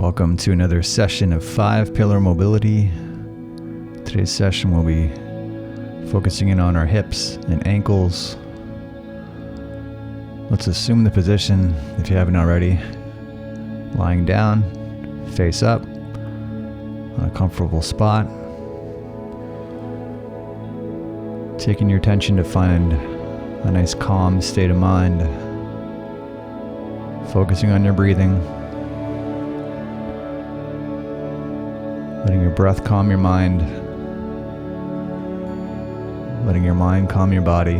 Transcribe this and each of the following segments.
Welcome to another session of 5 Pillar Mobility. Today's session will be focusing in on our hips and ankles. Let's assume the position, if you haven't already, lying down, face up, on a comfortable spot. Taking your attention to find a nice calm state of mind. Focusing on your breathing. Letting your breath calm your mind. Letting your mind calm your body.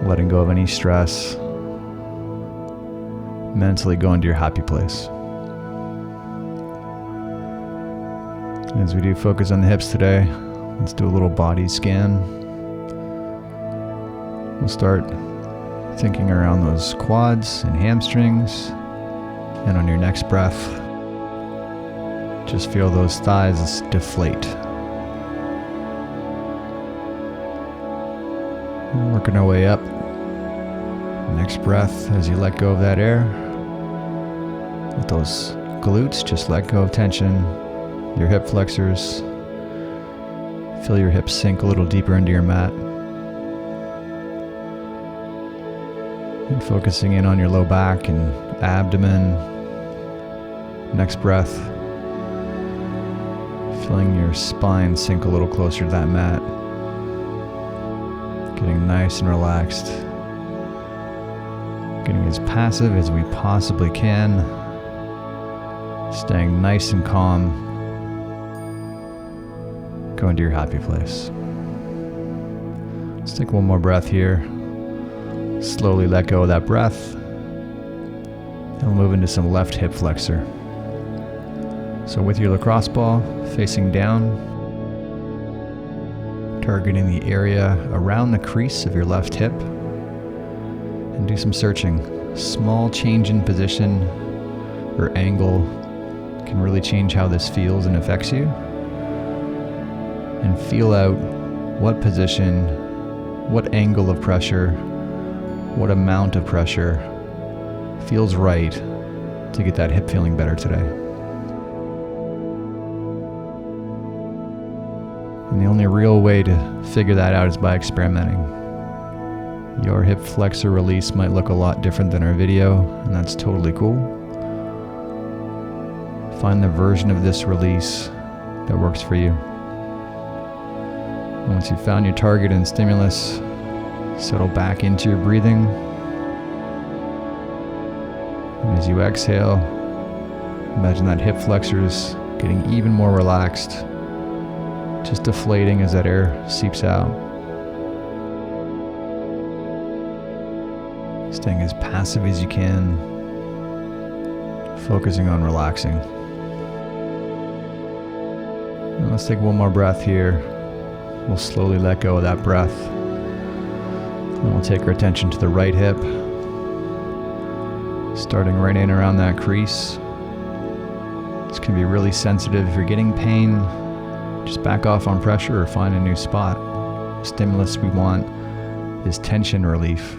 Letting go of any stress. Mentally go into your happy place. As we do focus on the hips today, let's do a little body scan. We'll start thinking around those quads and hamstrings, and on your next breath, just feel those thighs deflate. And working our way up. Next breath, as you let go of that air, let those glutes just let go of tension. Your hip flexors. Feel your hips sink a little deeper into your mat. And focusing in on your low back and abdomen. Next breath. Feeling your spine sink a little closer to that mat. Getting nice and relaxed. Getting as passive as we possibly can. Staying nice and calm. Go into your happy place. Let's take one more breath here. Slowly let go of that breath. And we'll move into some left hip flexor. So with your lacrosse ball facing down, targeting the area around the crease of your left hip, and do some searching. Small change in position or angle can really change how this feels and affects you. And feel out what position, what angle of pressure, what amount of pressure feels right to get that hip feeling better today. And the only real way to figure that out is by experimenting. Your hip flexor release might look a lot different than our video, and that's totally cool. Find the version of this release that works for you. Once you've found your target and stimulus, settle back into your breathing. And as you exhale, imagine that hip flexors getting even more relaxed, just deflating as that air seeps out. Staying as passive as you can, focusing on relaxing. And let's take one more breath here. We'll slowly let go of that breath. And we'll take our attention to the right hip, starting right in around that crease. This can be really sensitive. If you're getting pain, just back off on pressure or find a new spot. The stimulus we want is tension relief.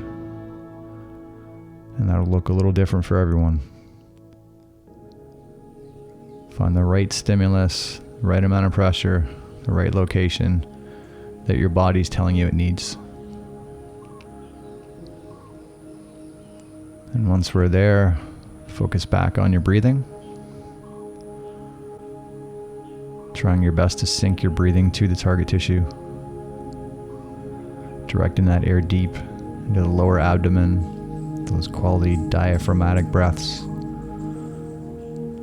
And that'll look a little different for everyone. Find the right stimulus, the right amount of pressure, the right location that your body's telling you it needs. And once we're there, focus back on your breathing. Trying your best to sync your breathing to the target tissue. Directing that air deep into the lower abdomen, those quality diaphragmatic breaths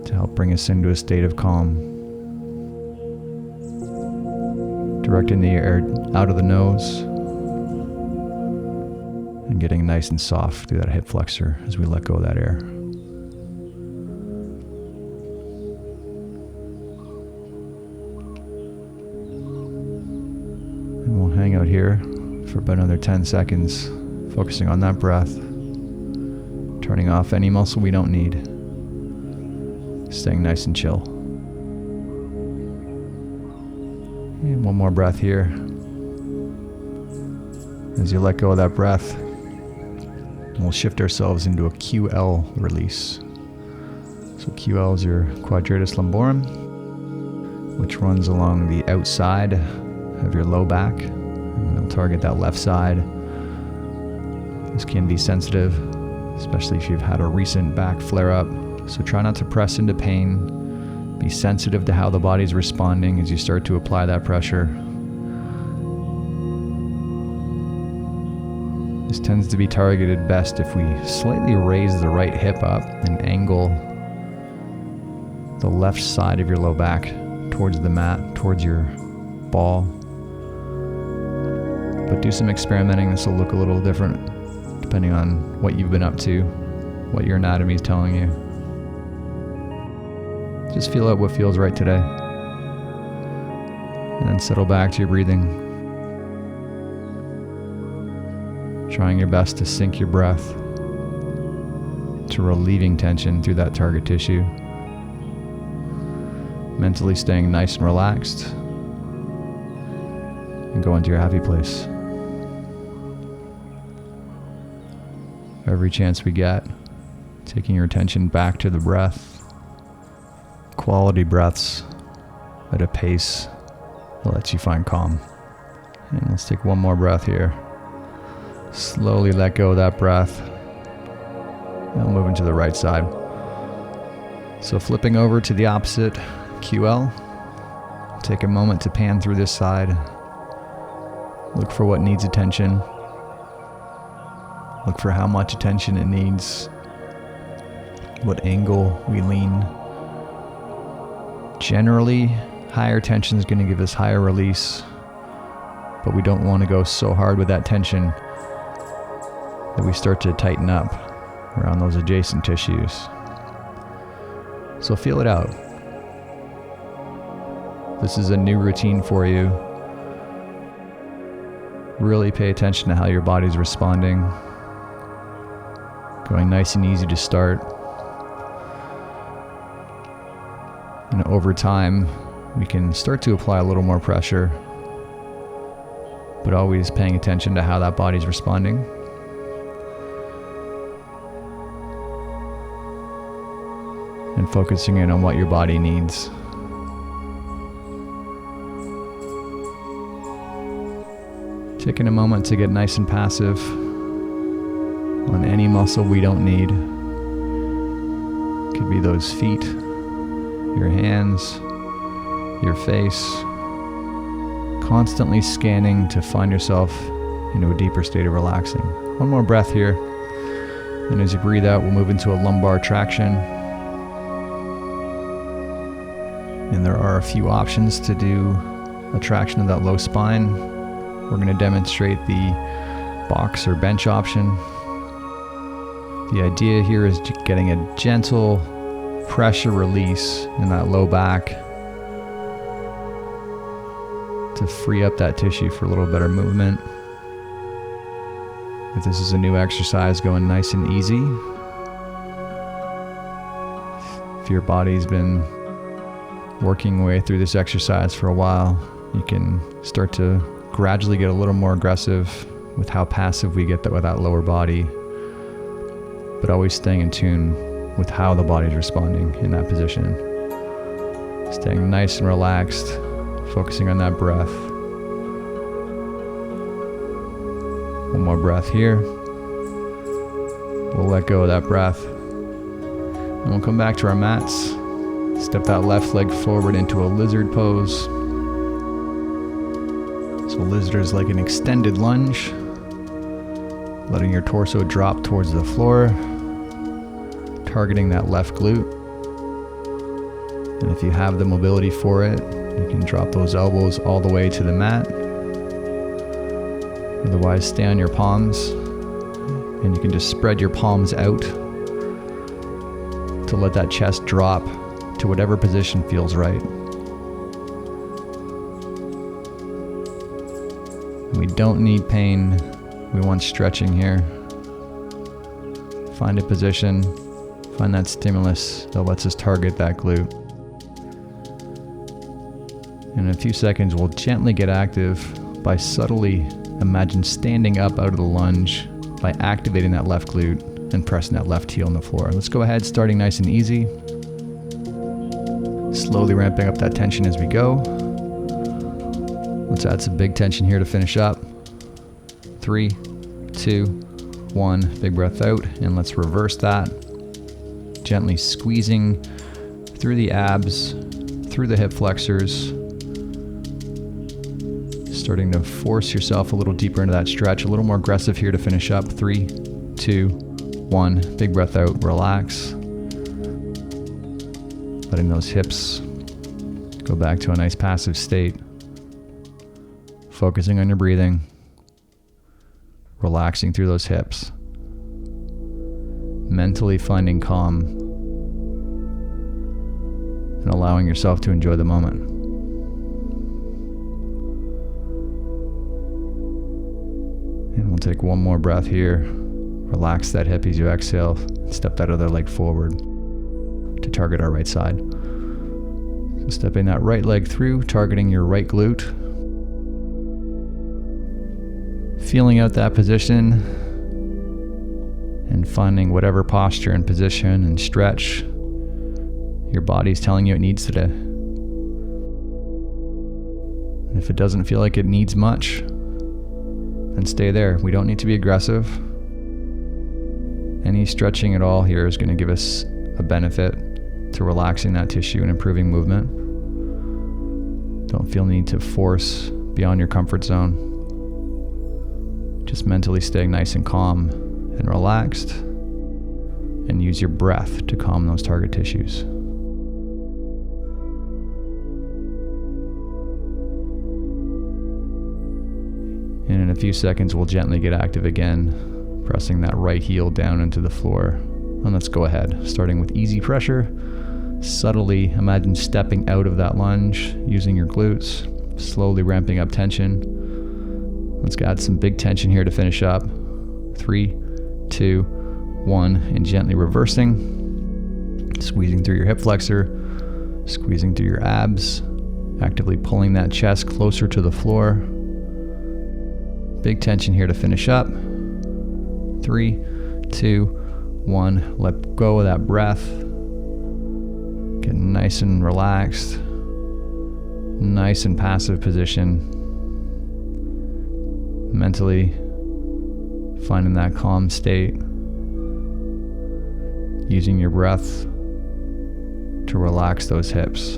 to help bring us into a state of calm. Directing the air out of the nose and getting nice and soft through that hip flexor as we let go of that air. And we'll hang out here for about another 10 seconds, focusing on that breath, turning off any muscle we don't need, staying nice and chill. And one more breath here. As you let go of that breath, we'll shift ourselves into a QL release. So QL is your quadratus lumborum, which runs along the outside of your low back, and it'll target that left side. This can be sensitive, especially if you've had a recent back flare-up. So try not to press into pain. Be sensitive to how the body's responding as you start to apply that pressure. This tends to be targeted best if we slightly raise the right hip up and angle the left side of your low back towards the mat, towards your ball. But do some experimenting. This will look a little different depending on what you've been up to, what your anatomy is telling you. Just feel out what feels right today. And then settle back to your breathing. Trying your best to sync your breath to relieving tension through that target tissue. Mentally staying nice and relaxed. And go into your happy place. Every chance we get, taking your attention back to the breath. Quality breaths at a pace that lets you find calm. And let's take one more breath here. Slowly let go of that breath. And we'll move into the right side. So flipping over to the opposite QL. Take a moment to pan through this side. Look for what needs attention. Look for how much attention it needs. What angle we lean. Generally, higher tension is going to give us higher release, but we don't want to go so hard with that tension that we start to tighten up around those adjacent tissues. So feel it out. This is a new routine for you. Really pay attention to how your body's responding. Going nice and easy to start. And over time, we can start to apply a little more pressure, but always paying attention to how that body's responding. And focusing in on what your body needs. Taking a moment to get nice and passive on any muscle we don't need. Could be those feet, your hands, your face. Constantly scanning to find yourself into a deeper state of relaxing. One more breath here. And as you breathe out, we'll move into a lumbar traction. And there are a few options to do a traction of that low spine. We're going to demonstrate the box or bench option. The idea here is getting a gentle pressure release in that low back to free up that tissue for a little better movement. If this is a new exercise, going nice and easy. If your body's been working your way through this exercise for a while, you can start to gradually get a little more aggressive with how passive we get with that lower body, but always staying in tune with how the body's responding in that position. Staying nice and relaxed, focusing on that breath. One more breath here. We'll let go of that breath. And we'll come back to our mats. Step that left leg forward into a lizard pose. So lizard is like an extended lunge, letting your torso drop towards the floor, targeting that left glute. And if you have the mobility for it, you can drop those elbows all the way to the mat. Otherwise, stay on your palms, and you can just spread your palms out to let that chest drop to whatever position feels right. We don't need pain, we want stretching here. Find a position, find that stimulus that lets us target that glute. In a few seconds, we'll gently get active by subtly imagine standing up out of the lunge by activating that left glute and pressing that left heel on the floor. Let's go ahead, starting nice and easy. Slowly ramping up that tension as we go. Let's add some big tension here to finish up. 3, 2, 1. Big breath out, and let's reverse that. Gently squeezing through the abs, through the hip flexors. Starting to force yourself a little deeper into that stretch. A little more aggressive here to finish up. 3, 2, 1. Big breath out, relax. Letting those hips go back to a nice passive state. Focusing on your breathing. Relaxing through those hips. Mentally finding calm. And allowing yourself to enjoy the moment. And we'll take one more breath here. Relax that hip as you exhale. Step that other leg forward to target our right side. So stepping that right leg through, targeting your right glute. Feeling out that position and finding whatever posture and position and stretch your body's telling you it needs today. And if it doesn't feel like it needs much, then stay there. We don't need to be aggressive. Any stretching at all here is going to give us a benefit to relaxing that tissue and improving movement. Don't feel the need to force beyond your comfort zone. Just mentally staying nice and calm and relaxed, and use your breath to calm those target tissues. And in a few seconds, we'll gently get active again, pressing that right heel down into the floor. And let's go ahead, starting with easy pressure. Subtly imagine stepping out of that lunge, using your glutes, slowly ramping up tension. Let's add some big tension here to finish up. 3, 2, 1, and gently reversing. Squeezing through your hip flexor, squeezing through your abs, actively pulling that chest closer to the floor. Big tension here to finish up. 3, 2, 1. Let go of that breath. Get nice and relaxed. Nice and passive position. Mentally finding that calm state. Using your breath to relax those hips.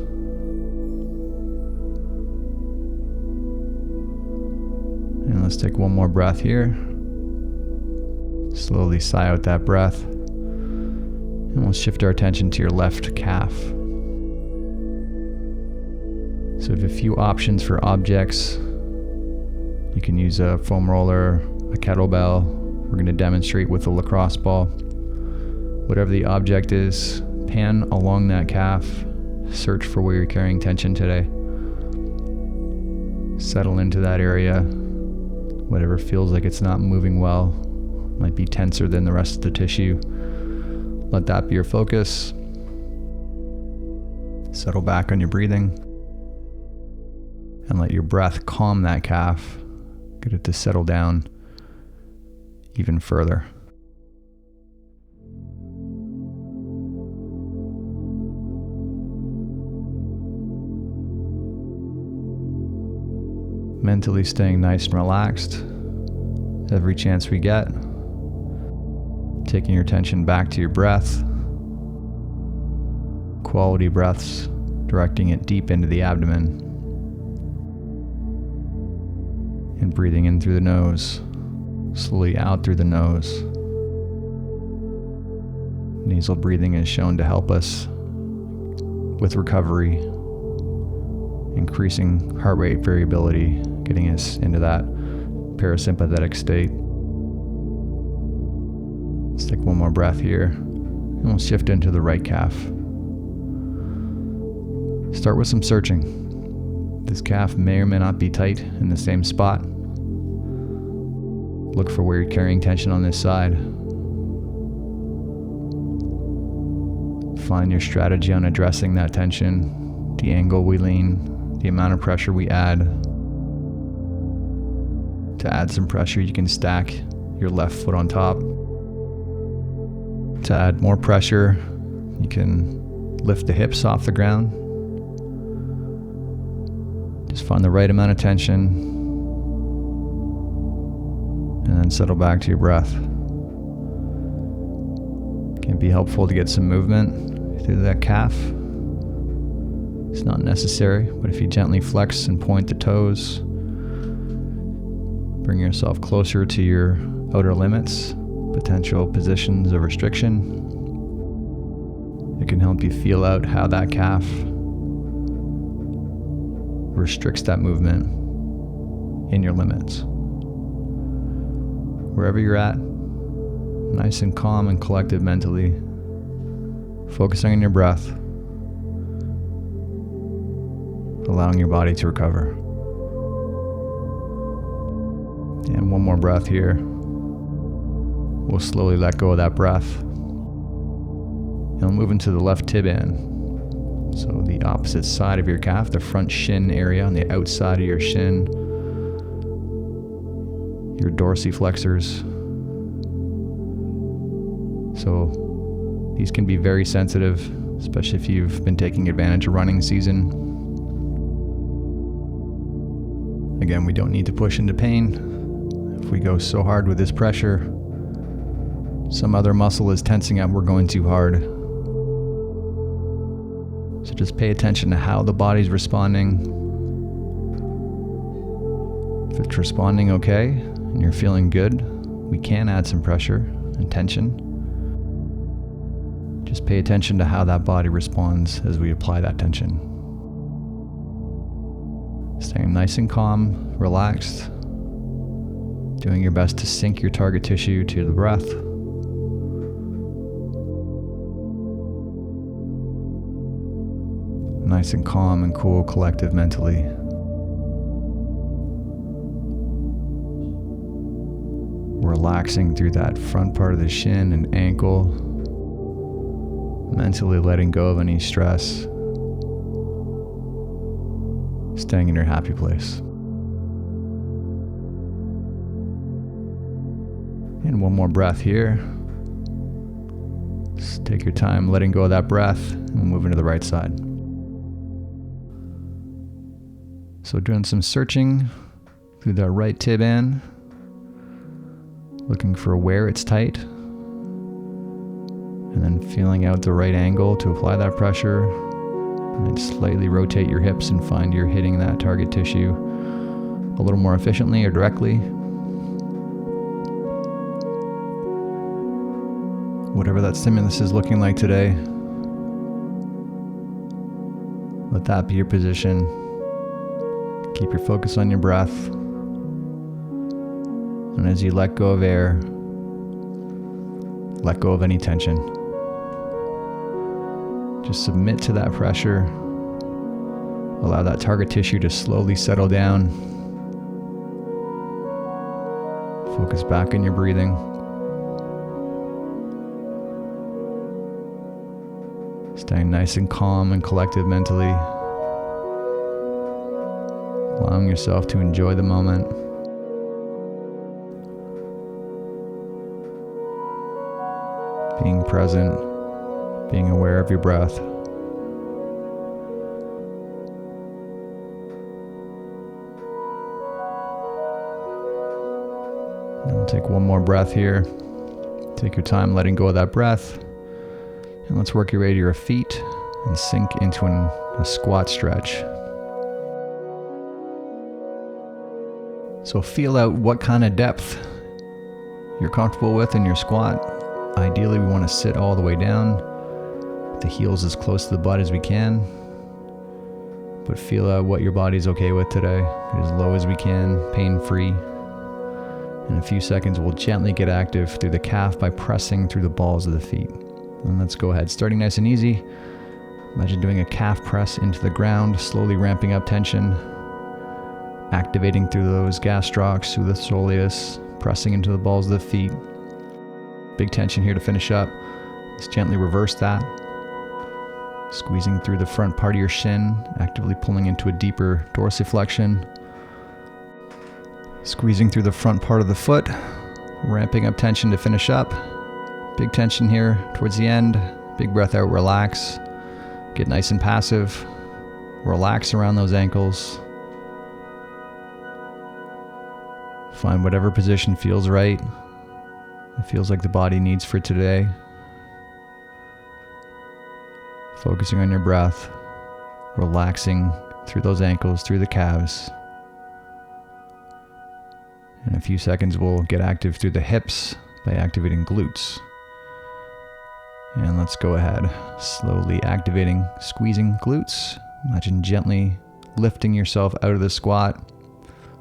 And let's take one more breath here. Slowly sigh out that breath. And we'll shift our attention to your left calf. So we have a few options for objects. You can use a foam roller, a kettlebell. We're going to demonstrate with a lacrosse ball. Whatever the object is, pan along that calf. Search for where you're carrying tension today. Settle into that area. Whatever feels like it's not moving well, might be tenser than the rest of the tissue. Let that be your focus. Settle back on your breathing. And let your breath calm that calf. Get it to settle down even further. Mentally staying nice and relaxed every chance we get. Taking your attention back to your breath. Quality breaths, directing it deep into the abdomen. And breathing in through the nose, slowly out through the nose. Nasal breathing is shown to help us with recovery, increasing heart rate variability, getting us into that parasympathetic state. Let's take one more breath here, and we'll shift into the right calf. Start with some searching. This calf may or may not be tight in the same spot. Look for where you're carrying tension on this side. Find your strategy on addressing that tension, the angle we lean, the amount of pressure we add. To add some pressure, you can stack your left foot on top. To add more pressure, you can lift the hips off the ground Just find the right amount of tension and then settle back to your breath. It can be helpful to get some movement through that calf. It's not necessary, but if you gently flex and point the toes, bring yourself closer to your outer limits, potential positions of restriction. It can help you feel out how that calf restricts that movement in your limits. Wherever you're at, nice and calm and collected mentally, focusing on your breath, allowing your body to recover. And one more breath here. We'll slowly let go of that breath. And we'll move into the left tib-in. So the opposite side of your calf, the front shin area on the outside of your shin, your dorsiflexors. So these can be very sensitive, especially if you've been taking advantage of running season. Again, we don't need to push into pain. If we go so hard with this pressure, some other muscle is tensing up, we're going too hard. So just pay attention to how the body's responding. If it's responding okay and you're feeling good, we can add some pressure and tension. Just pay attention to how that body responds as we apply that tension. Staying nice and calm, relaxed, doing your best to sync your target tissue to the breath. Nice and calm and cool, collective mentally. Relaxing through that front part of the shin and ankle. Mentally letting go of any stress. Staying in your happy place. And one more breath here. Just take your time letting go of that breath and we'll move into the right side. So doing some searching through that right tib-in, looking for where it's tight, and then feeling out the right angle to apply that pressure, and then slightly rotate your hips and find you're hitting that target tissue a little more efficiently or directly. Whatever that stimulus is looking like today, let that be your position. Keep your focus on your breath. And as you let go of air, let go of any tension. Just submit to that pressure. Allow that target tissue to slowly settle down. Focus back on your breathing. Staying nice and calm and collected mentally. Allowing yourself to enjoy the moment. Being present, being aware of your breath. And we'll take one more breath here. Take your time letting go of that breath. And let's work your way to your feet and sink into a squat stretch. So feel out what kind of depth you're comfortable with in your squat. Ideally, we want to sit all the way down, the heels as close to the butt as we can. But feel out what your body's okay with today. Get as low as we can, pain-free. In a few seconds, we'll gently get active through the calf by pressing through the balls of the feet. And let's go ahead, starting nice and easy. Imagine doing a calf press into the ground, slowly ramping up tension, activating through those gastrocs, through the soleus, pressing into the balls of the feet. Big tension here to finish up. Let's gently reverse that. Squeezing through the front part of your shin, actively pulling into a deeper dorsiflexion. Squeezing through the front part of the foot, ramping up tension to finish up. Big tension here towards the end. Big breath out, relax. Get nice and passive. Relax around those ankles. Find whatever position feels right. It feels like the body needs for today. Focusing on your breath, relaxing through those ankles, through the calves. In a few seconds, we'll get active through the hips by activating glutes. And let's go ahead, slowly activating, squeezing glutes. Imagine gently lifting yourself out of the squat,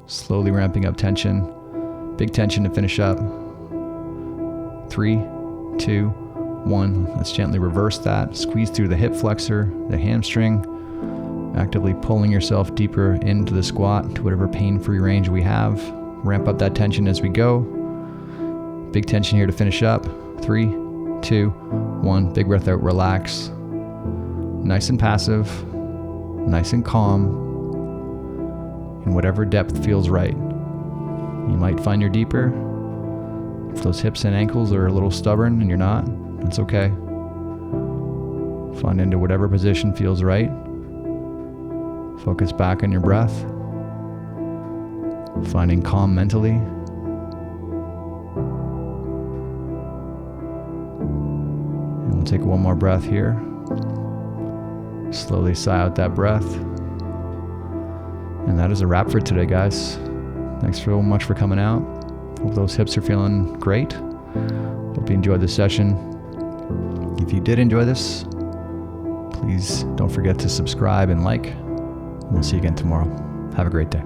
slowly ramping up tension. Big tension to finish up. 3, 2, 1. Let's gently reverse that. Squeeze through the hip flexor, the hamstring, actively pulling yourself deeper into the squat to whatever pain-free range we have. Ramp up that tension as we go. Big tension here to finish up. 3, 2, 1. Big breath out, relax. Nice and passive, nice and calm, in whatever depth feels right. You might find you're deeper. If those hips and ankles are a little stubborn and you're not, that's okay. Find into whatever position feels right. Focus back on your breath. Finding calm mentally. And we'll take one more breath here. Slowly sigh out that breath. And that is a wrap for today, guys. Thanks so much for coming out. Hope those hips are feeling great. Hope you enjoyed this session. If you did enjoy this, please don't forget to subscribe and like. We'll see you again tomorrow. Have a great day.